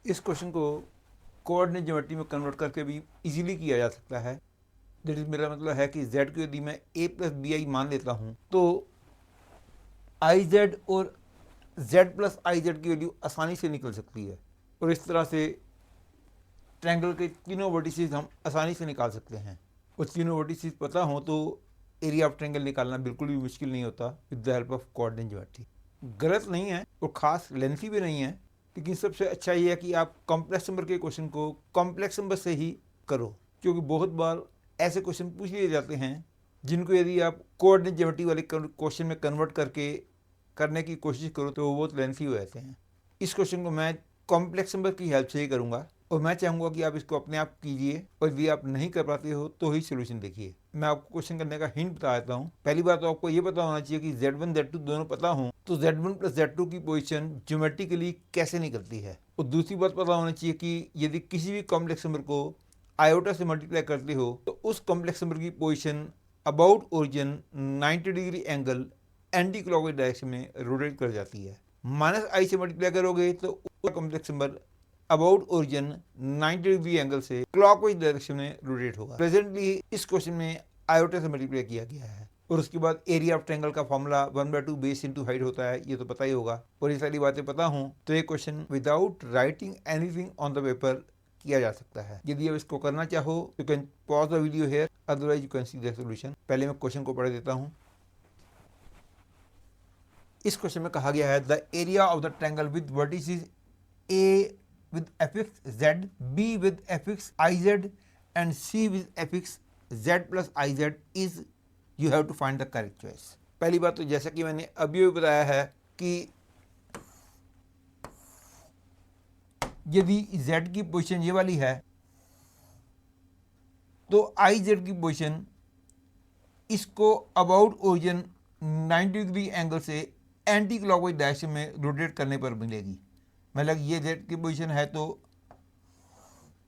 इस क्वेश्चन को coordinate geometry में कन्वर्ट करके भी इजीली किया जा सकता है। दैट इज, मेरा मतलब है कि z को यदि मैं a प्लस बी आई मान लेता हूँ तो आई जेड और z प्लस आई जेड की वैल्यू आसानी से निकल सकती है, और इस तरह से ट्रायंगल के तीनों वर्टिसेस हम आसानी से निकाल सकते हैं। और तीनों वर्टिसेस पता हो तो एरिया ऑफ ट्रायंगल निकालना बिल्कुल भी मुश्किल नहीं होता with the help of coordinate geometry. गलत नहीं है और ख़ास लेंथी भी नहीं है, लेकिन सबसे अच्छा ये है कि आप कॉम्प्लेक्स नंबर के क्वेश्चन को कॉम्प्लेक्स नंबर से ही करो, क्योंकि बहुत बार ऐसे क्वेश्चन पूछ लिए जाते हैं जिनको यदि आप कोऑर्डिनेट ज्योमेट्री वाले क्वेश्चन में कन्वर्ट करके करने की कोशिश करो तो वो बहुत लेंथी हो जाते हैं। इस क्वेश्चन को मैं कॉम्प्लेक्स नंबर की हेल्प से ही करूँगा, और मैं चाहूँगा कि आप इसको अपने आप कीजिए, और यदि आप नहीं कर पाते हो तो ही सोल्यूशन देखिए। मैं आपको क्वेश्चन करने का हिंट बता देता हूँ। पहली बात तो आपको ये पता होना चाहिए कि Z1 Z2 दोनों पता हो तो Z1 प्लस Z2 की पोजीशन ज्योमेट्रिकली कैसे निकलती है। और दूसरी बात पता होना चाहिए कि यदि किसी भी कॉम्प्लेक्स नंबर को आयोटा से मल्टीप्लाई करते हो तो उस कॉम्प्लेक्स नंबर की position about origin 90 degree angle anti clockwise direction में रोटेट कर जाती है। माइनस आई से मल्टीप्लाई करोगे तो उसका complex number about origin 90 degree angle से क्लॉकवाइज डायरेक्शन में रोटेट होगा। प्रेजेंटली इस क्वेश्चन में आयोटा से मल्टीप्लाई किया गया है। और उसके बाद एरिया ऑफ ट्रायंगल का फॉर्मूला 1/2 बेस इंटू हाइट होता है, ये तो पता ही होगा। और ये सारी बातें पता हों तो ये question without writing anything on the paper किया जा सकता है। यदि आप इसको करना चाहो you can pause the video hair, otherwise you can see the solution. पहले मैं क्वेश्चन को पढ़ देता हूँ। इस क्वेश्चन में कहा गया है the area of the triangle with vertices A with fx z, b with fx iz and c with fx z plus iz is you have to find the correct choice। पहली बात तो जैसा कि मैंने अभी भी बताया है कि यदि z की पोजीशन ये वाली है तो iz की पोजीशन इसको अबाउट ओरिजिन 90 डिग्री एंगल से एंटी क्लॉकवाइज डायरेक्शन में रोटेट करने पर मिलेगी। मतलब ये जेड की पोजीशन है तो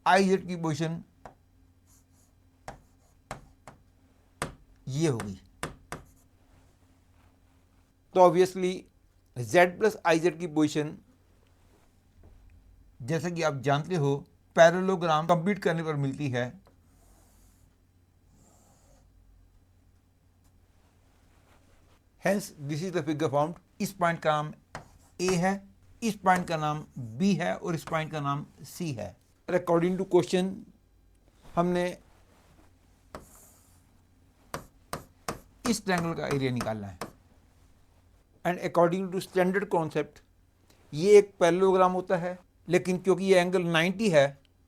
आई जेड की पोजीशन ये होगी। तो obviously Z plus I Z की पोजीशन जैसा कि आप जानते हो पैरेललोग्राम कंप्लीट करने पर मिलती है। Hence this is the figure formed. इस पॉइंट का नाम ए है, इस पॉइंट का नाम बी है और इस पॉइंट का नाम सी है। अकॉर्डिंग टू क्वेश्चन हमने इस ट्रायंगल का एरिया निकालना है, and according to standard concept ये एक पैरेललोग्राम होता है, लेकिन क्योंकि ये एंगल 90 है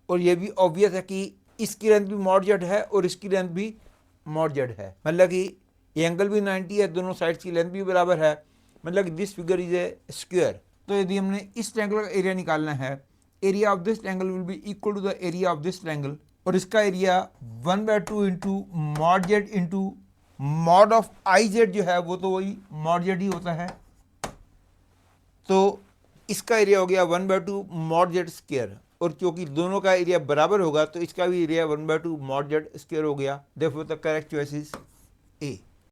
और ये भी ऑब्वियस है कि इसकी लेंथ भी मॉड जेड है और इसकी लेंथ भी मॉड जेड है, मतलब कि ये एंगल भी 90 है, दोनों साइड्स की लेंथ भी बराबर है, मतलब this figure is a square. तो यदि हमने इस ट्रायंगल का एरिया निकालना है, area of this triangle will be equal to the area of this triangle, और इसका area 1/2 into mod Z into mod of I Z जो है वो तो वही मॉड जेड ही होता है। तो इसका एरिया हो गया 1/2 मॉड जेड स्क्वायर, और क्योंकि दोनों का एरिया बराबर होगा तो इसका भी एरिया 1/2 मॉड जेड स्क्वायर हो गया। Therefore the correct choice is a.